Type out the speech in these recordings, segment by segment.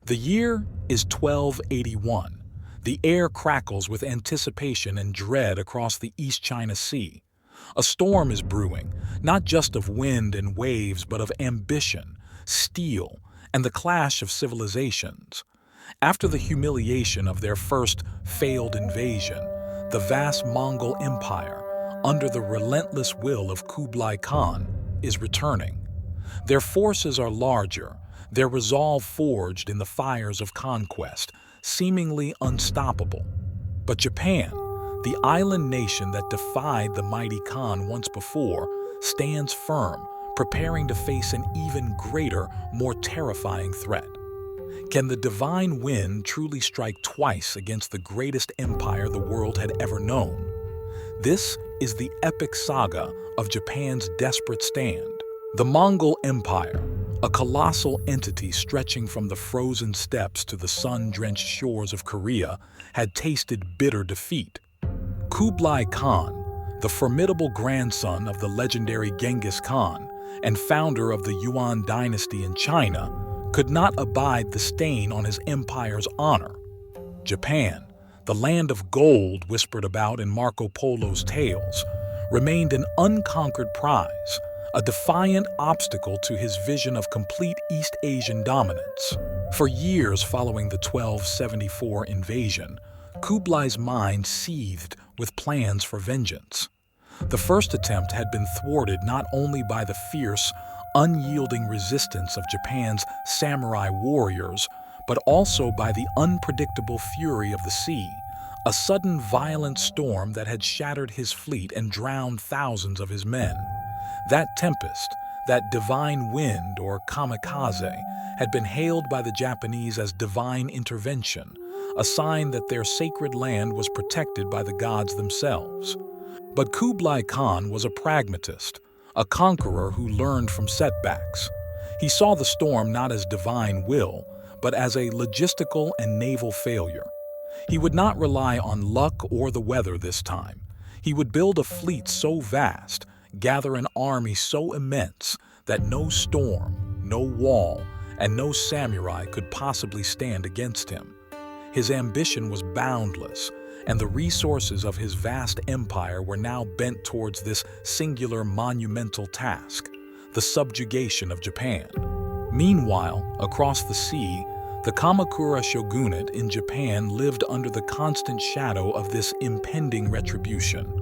The year is 1281. The air crackles with anticipation and dread across the East China Sea. A storm is brewing, not just of wind and waves, but of ambition, steel, and the clash of civilizations. After the humiliation of their first failed invasion, the vast Mongol Empire, under the relentless will of Kublai Khan, is returning. Their forces are larger, their resolve forged in the fires of conquest, seemingly unstoppable. But Japan, the island nation that defied the mighty Khan once before, stands firm, preparing to face an even greater, more terrifying threat. Can the divine wind truly strike twice against the greatest empire the world had ever known? This is the epic saga of Japan's desperate stand. The Mongol Empire, a colossal entity stretching from the frozen steppes to the sun-drenched shores of Korea, had tasted bitter defeat. Kublai Khan, the formidable grandson of the legendary Genghis Khan and founder of the Yuan dynasty in China, could not abide the stain on his empire's honor. Japan, the land of gold whispered about in Marco Polo's tales, remained an unconquered prize, a defiant obstacle to his vision of complete East Asian dominance. For years following the 1274 invasion, Kublai's mind seethed with plans for vengeance. The first attempt had been thwarted not only by the fierce, unyielding resistance of Japan's samurai warriors, but also by the unpredictable fury of the sea, a sudden violent storm that had shattered his fleet and drowned thousands of his men. That tempest, that divine wind, or Kamikaze, had been hailed by the Japanese as divine intervention, a sign that their sacred land was protected by the gods themselves. But Kublai Khan was a pragmatist, a conqueror who learned from setbacks. He saw the storm not as divine will, but as a logistical and naval failure. He would not rely on luck or the weather this time. He would build a fleet so vast, gather an army so immense, that no storm, no wall, and no samurai could possibly stand against him. His ambition was boundless, and the resources of his vast empire were now bent towards this singular monumental task, the subjugation of Japan. Meanwhile, across the sea, the Kamakura Shogunate in Japan lived under the constant shadow of this impending retribution.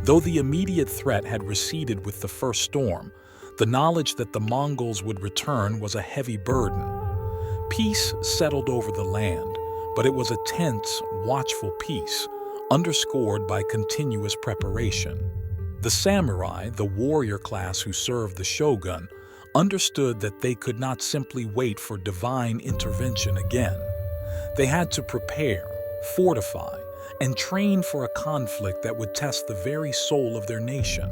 Though the immediate threat had receded with the first storm, the knowledge that the Mongols would return was a heavy burden. Peace settled over the land, but it was a tense, watchful peace, underscored by continuous preparation. The samurai, the warrior class who served the shogun, understood that they could not simply wait for divine intervention again. They had to prepare, fortify, and train for a conflict that would test the very soul of their nation.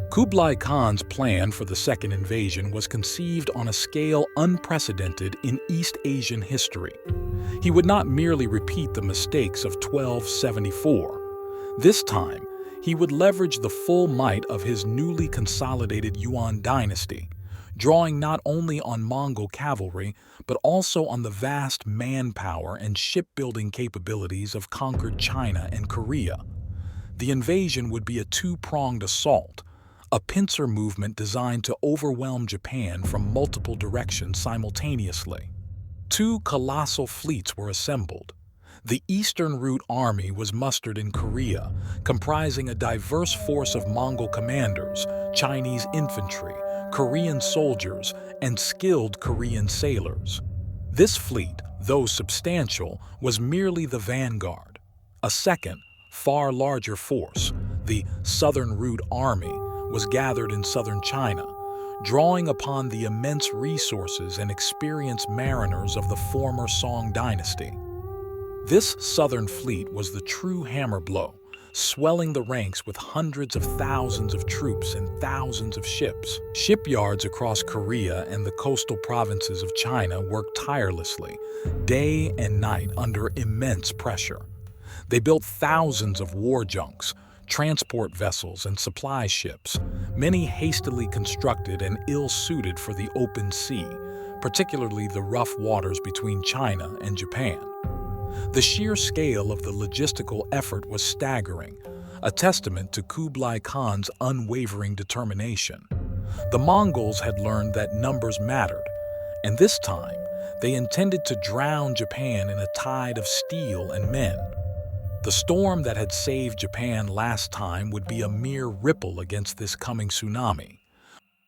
Kublai Khan's plan for the second invasion was conceived on a scale unprecedented in East Asian history. He would not merely repeat the mistakes of 1274. This time, he would leverage the full might of his newly consolidated Yuan dynasty, drawing not only on Mongol cavalry, but also on the vast manpower and shipbuilding capabilities of conquered China and Korea. The invasion would be a two-pronged assault, a pincer movement designed to overwhelm Japan from multiple directions simultaneously. Two colossal fleets were assembled. The Eastern Route Army was mustered in Korea, comprising a diverse force of Mongol commanders, Chinese infantry, Korean soldiers, and skilled Korean sailors. This fleet, though substantial, was merely the vanguard. A second, far larger force, the Southern Route Army, was gathered in southern China, drawing upon the immense resources and experienced mariners of the former Song dynasty. This southern fleet was the true hammer blow, swelling the ranks with hundreds of thousands of troops and thousands of ships. Shipyards across Korea and the coastal provinces of China worked tirelessly, day and night under immense pressure. They built thousands of war junks, transport vessels, and supply ships, many hastily constructed and ill-suited for the open sea, particularly the rough waters between China and Japan. The sheer scale of the logistical effort was staggering, a testament to Kublai Khan's unwavering determination. The Mongols had learned that numbers mattered, and this time they intended to drown Japan in a tide of steel and men. The storm that had saved Japan last time would be a mere ripple against this coming tsunami.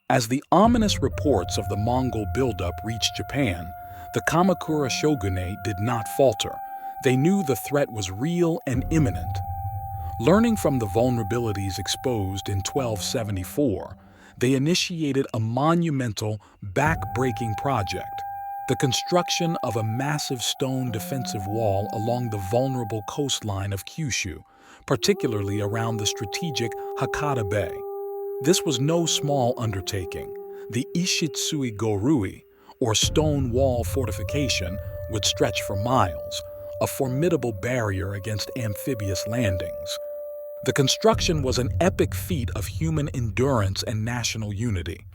As the ominous reports of the Mongol buildup reached Japan, the Kamakura Shogunate did not falter. They knew the threat was real and imminent. Learning from the vulnerabilities exposed in 1274, they initiated a monumental, back-breaking project: the construction of a massive stone defensive wall along the vulnerable coastline of Kyushu, particularly around the strategic Hakata Bay. This was no small undertaking. The Ishitsui-gorui, or stone wall fortification, would stretch for miles, a formidable barrier against amphibious landings. The construction was an epic feat of human endurance and national unity.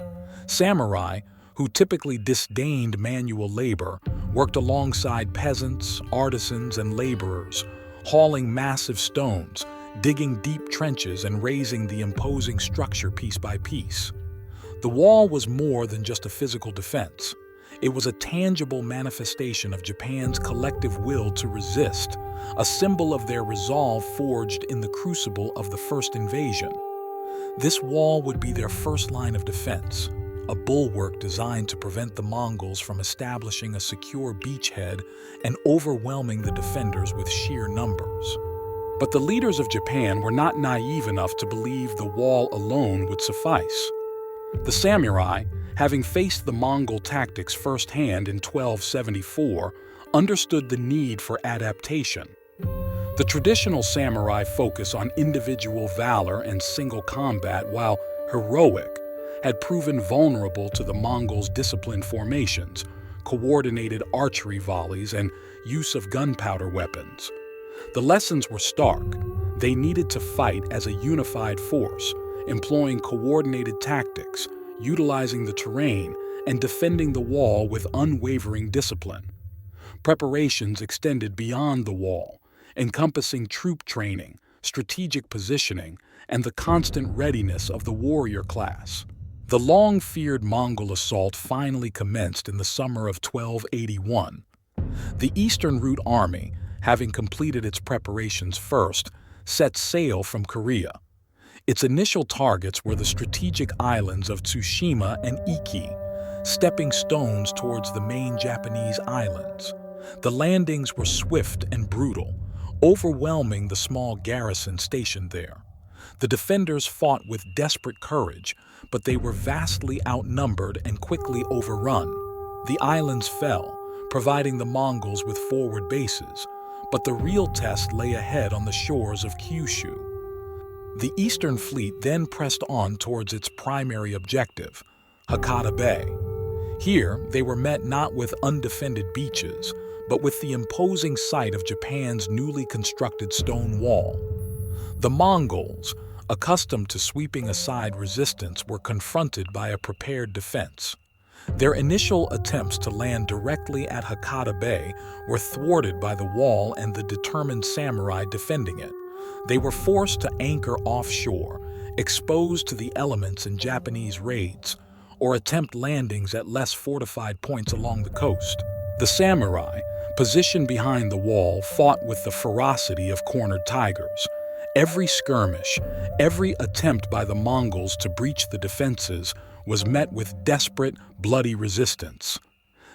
Samurai, who typically disdained manual labor, worked alongside peasants, artisans, and laborers, hauling massive stones, digging deep trenches, and raising the imposing structure piece by piece. The wall was more than just a physical defense. It was a tangible manifestation of Japan's collective will to resist, a symbol of their resolve forged in the crucible of the first invasion. This wall would be their first line of defense, a bulwark designed to prevent the Mongols from establishing a secure beachhead and overwhelming the defenders with sheer numbers. But the leaders of Japan were not naive enough to believe the wall alone would suffice. The samurai, having faced the Mongol tactics firsthand in 1274, understood the need for adaptation. The traditional samurai focus on individual valor and single combat, while heroic, had proven vulnerable to the Mongols' disciplined formations, coordinated archery volleys, and use of gunpowder weapons. The lessons were stark. They needed to fight as a unified force, employing coordinated tactics, utilizing the terrain, and defending the wall with unwavering discipline. Preparations extended beyond the wall, encompassing troop training, strategic positioning, and the constant readiness of the warrior class. The long-feared Mongol assault finally commenced in the summer of 1281. The Eastern Route Army, having completed its preparations first, set sail from Korea. Its initial targets were the strategic islands of Tsushima and Iki, stepping stones towards the main Japanese islands. The landings were swift and brutal, overwhelming the small garrison stationed there. The defenders fought with desperate courage, but they were vastly outnumbered and quickly overrun. The islands fell, providing the Mongols with forward bases, but the real test lay ahead on the shores of Kyushu. The Eastern Fleet then pressed on towards its primary objective, Hakata Bay. Here, they were met not with undefended beaches, but with the imposing sight of Japan's newly constructed stone wall. The Mongols, accustomed to sweeping aside resistance, were confronted by a prepared defense. Their initial attempts to land directly at Hakata Bay were thwarted by the wall and the determined samurai defending it. They were forced to anchor offshore, exposed to the elements in Japanese raids, or attempt landings at less fortified points along the coast. The samurai, positioned behind the wall, fought with the ferocity of cornered tigers. Every skirmish, every attempt by the Mongols to breach the defenses was met with desperate, bloody resistance.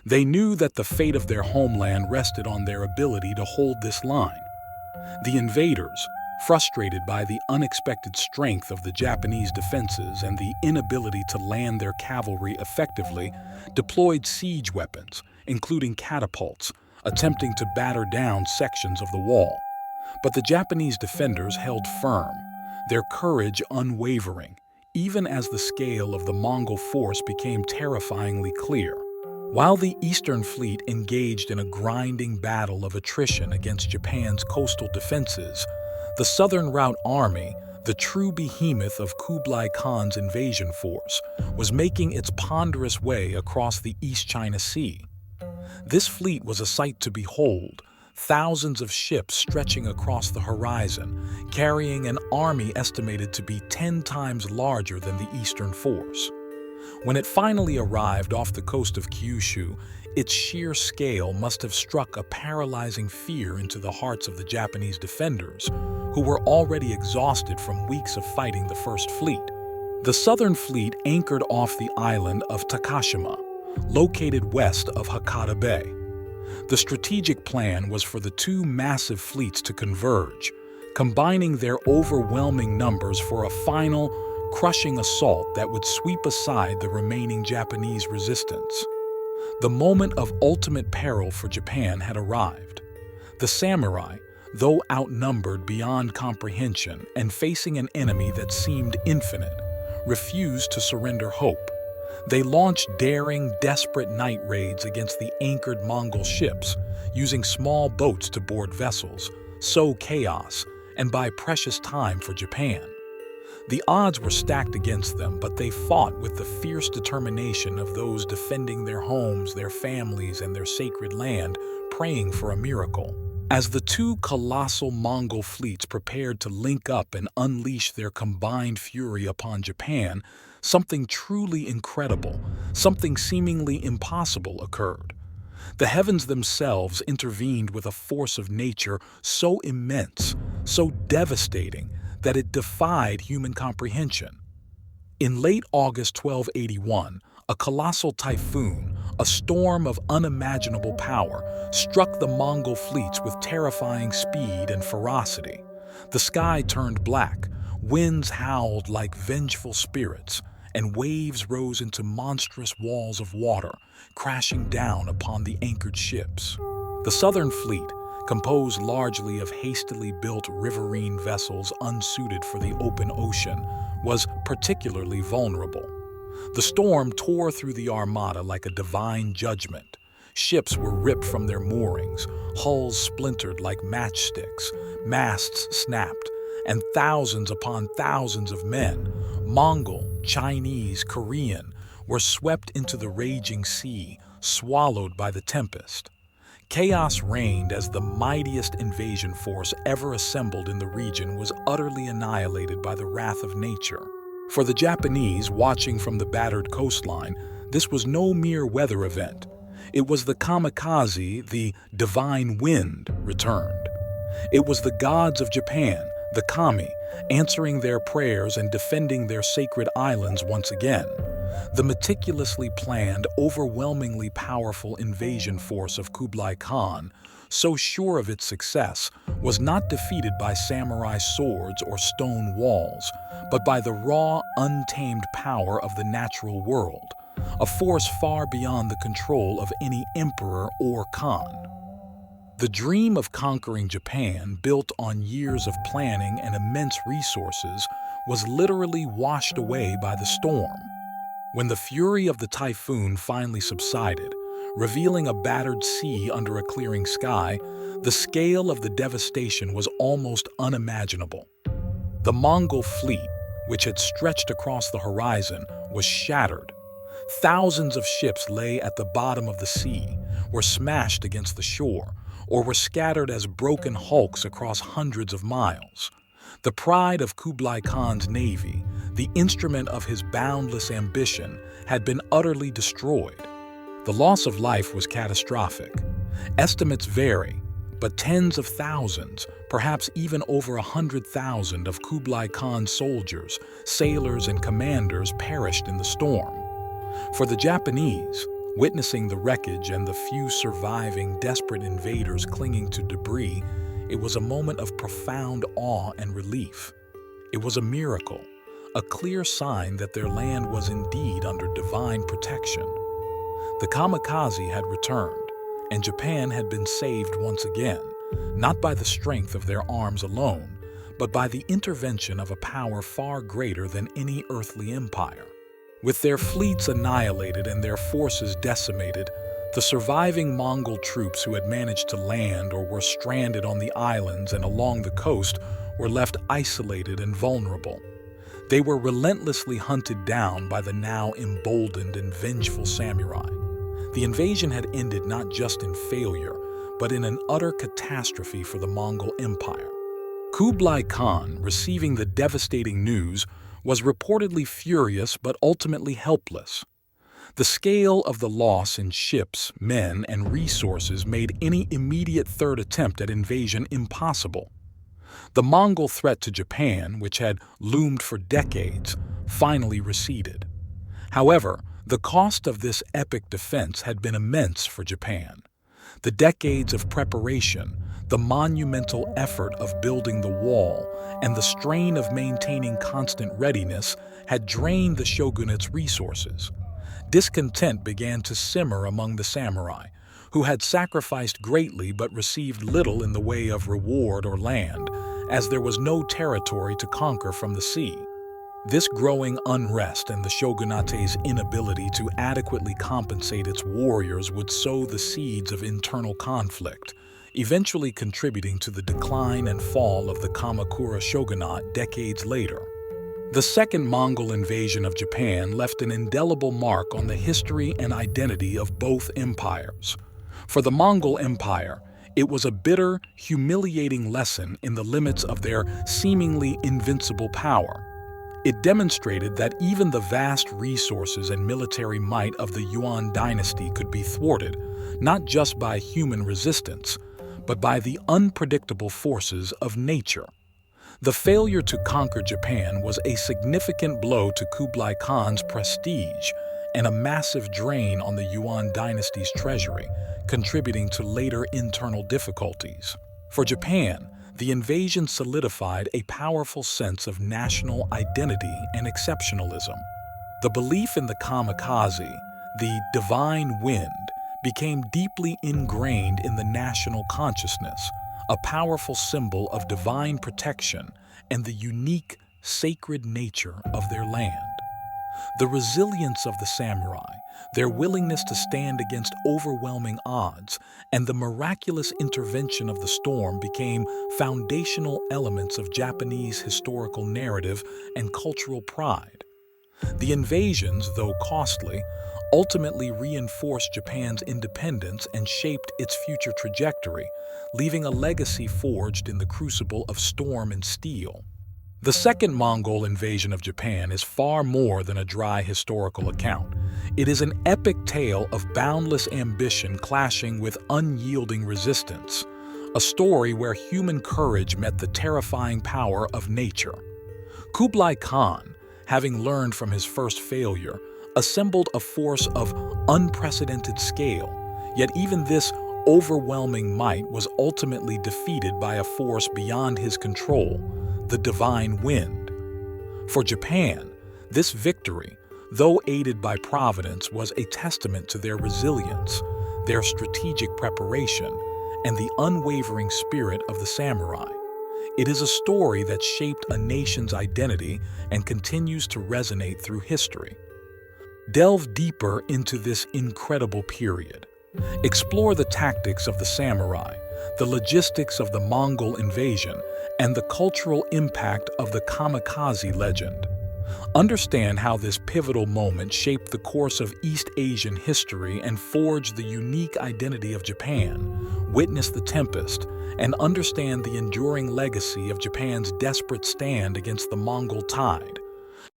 They knew that the fate of their homeland rested on their ability to hold this line. The invaders, frustrated by the unexpected strength of the Japanese defenses and the inability to land their cavalry effectively, deployed siege weapons, including catapults, attempting to batter down sections of the wall. But the Japanese defenders held firm, their courage unwavering, even as the scale of the Mongol force became terrifyingly clear. While the Eastern Fleet engaged in a grinding battle of attrition against Japan's coastal defenses, the Southern Route Army, The true behemoth of Kublai Khan's invasion force was making its ponderous way across the East China Sea. This fleet was a sight to behold, thousands of ships stretching across the horizon, carrying an army estimated to be 10 times larger than the Eastern force. When it finally arrived off the coast of Kyushu, its sheer scale must have struck a paralyzing fear into the hearts of the Japanese defenders, who were already exhausted from weeks of fighting the First Fleet. The Southern Fleet anchored off the island of Takashima, located west of Hakata Bay. The strategic plan was for the two massive fleets to converge, combining their overwhelming numbers for a final, crushing assault that would sweep aside the remaining Japanese resistance. The moment of ultimate peril for Japan had arrived. The samurai, though outnumbered beyond comprehension and facing an enemy that seemed infinite, refused to surrender hope. They launched daring, desperate night raids against the anchored Mongol ships, using small boats to board vessels, sow chaos, and buy precious time for Japan. The odds were stacked against them, but they fought with the fierce determination of those defending their homes, their families, and their sacred land, praying for a miracle. As the two colossal Mongol fleets prepared to link up and unleash their combined fury upon Japan, something truly incredible, something seemingly impossible occurred. The heavens themselves intervened with a force of nature so immense, so devastating, that it defied human comprehension. In late August 1281, a colossal typhoon, a storm of unimaginable power, struck the Mongol fleets with terrifying speed and ferocity. The sky turned black, winds howled like vengeful spirits, and waves rose into monstrous walls of water, crashing down upon the anchored ships. The Southern Fleet, composed largely of hastily built riverine vessels unsuited for the open ocean, was particularly vulnerable. The storm tore through the armada like a divine judgment. Ships were ripped from their moorings, hulls splintered like matchsticks, masts snapped, and thousands upon thousands of men, Mongol, Chinese, Korean, were swept into the raging sea, swallowed by the tempest. Chaos reigned as the mightiest invasion force ever assembled in the region was utterly annihilated by the wrath of nature. For the Japanese, watching from the battered coastline, this was no mere weather event. It was the Kamikaze, the divine wind, returned. It was the gods of Japan, the Kami, answering their prayers and defending their sacred islands once again. The meticulously planned, overwhelmingly powerful invasion force of Kublai Khan, so sure of its success, was not defeated by samurai swords or stone walls, but by the raw, untamed power of the natural world, a force far beyond the control of any emperor or khan. The dream of conquering Japan, built on years of planning and immense resources, was literally washed away by the storm. When the fury of the typhoon finally subsided, revealing a battered sea under a clearing sky, the scale of the devastation was almost unimaginable. The Mongol fleet, which had stretched across the horizon, was shattered. Thousands of ships lay at the bottom of the sea, were smashed against the shore, or were scattered as broken hulks across hundreds of miles. The pride of Kublai Khan's navy, the instrument of his boundless ambition, had been utterly destroyed. The loss of life was catastrophic. Estimates vary, but tens of thousands, perhaps even over 100,000 of Kublai Khan's soldiers, sailors, and commanders perished in the storm. For the Japanese, witnessing the wreckage and the few surviving desperate invaders clinging to debris, it was a moment of profound awe and relief. It was a miracle, a clear sign that their land was indeed under divine protection. The Kamikaze had returned, and Japan had been saved once again, not by the strength of their arms alone, but by the intervention of a power far greater than any earthly empire. With their fleets annihilated and their forces decimated, the surviving Mongol troops who had managed to land or were stranded on the islands and along the coast were left isolated and vulnerable. They were relentlessly hunted down by the now emboldened and vengeful samurai. The invasion had ended not just in failure, but in an utter catastrophe for the Mongol Empire. Kublai Khan, receiving the devastating news, was reportedly furious but ultimately helpless. The scale of the loss in ships, men, and resources made any immediate third attempt at invasion impossible. The Mongol threat to Japan, which had loomed for decades, finally receded. However, the cost of this epic defense had been immense for Japan. The decades of preparation, the monumental effort of building the wall, and the strain of maintaining constant readiness had drained the shogunate's resources. Discontent began to simmer among the samurai, who had sacrificed greatly but received little in the way of reward or land, as there was no territory to conquer from the sea. This growing unrest and the shogunate's inability to adequately compensate its warriors would sow the seeds of internal conflict, eventually contributing to the decline and fall of the Kamakura Shogunate decades later. The Second Mongol invasion of Japan left an indelible mark on the history and identity of both empires. For the Mongol Empire, it was a bitter, humiliating lesson in the limits of their seemingly invincible power. It demonstrated that even the vast resources and military might of the Yuan dynasty could be thwarted, not just by human resistance, but by the unpredictable forces of nature. The failure to conquer Japan was a significant blow to Kublai Khan's prestige and a massive drain on the Yuan dynasty's treasury, contributing to later internal difficulties. For Japan, the invasion solidified a powerful sense of national identity and exceptionalism. The belief in the Kamikaze, the divine wind, became deeply ingrained in the national consciousness, a powerful symbol of divine protection and the unique, sacred nature of their land. The resilience of the samurai, their willingness to stand against overwhelming odds, and the miraculous intervention of the storm became foundational elements of Japanese historical narrative and cultural pride. The invasions, though costly, ultimately reinforced Japan's independence and shaped its future trajectory, leaving a legacy forged in the crucible of storm and steel. The Second Mongol invasion of Japan is far more than a dry historical account. It is an epic tale of boundless ambition clashing with unyielding resistance, a story where human courage met the terrifying power of nature. Kublai Khan, having learned from his first failure, assembled a force of unprecedented scale, yet even this overwhelming might was ultimately defeated by a force beyond his control, the divine wind. For Japan, this victory, though aided by Providence, was a testament to their resilience, their strategic preparation, and the unwavering spirit of the samurai. It is a story that shaped a nation's identity and continues to resonate through history. Delve deeper into this incredible period. Explore the tactics of the samurai, the logistics of the Mongol invasion, and the cultural impact of the Kamikaze legend. Understand how this pivotal moment shaped the course of East Asian history and forged the unique identity of Japan. Witness the tempest and understand the enduring legacy of Japan's desperate stand against the Mongol tide.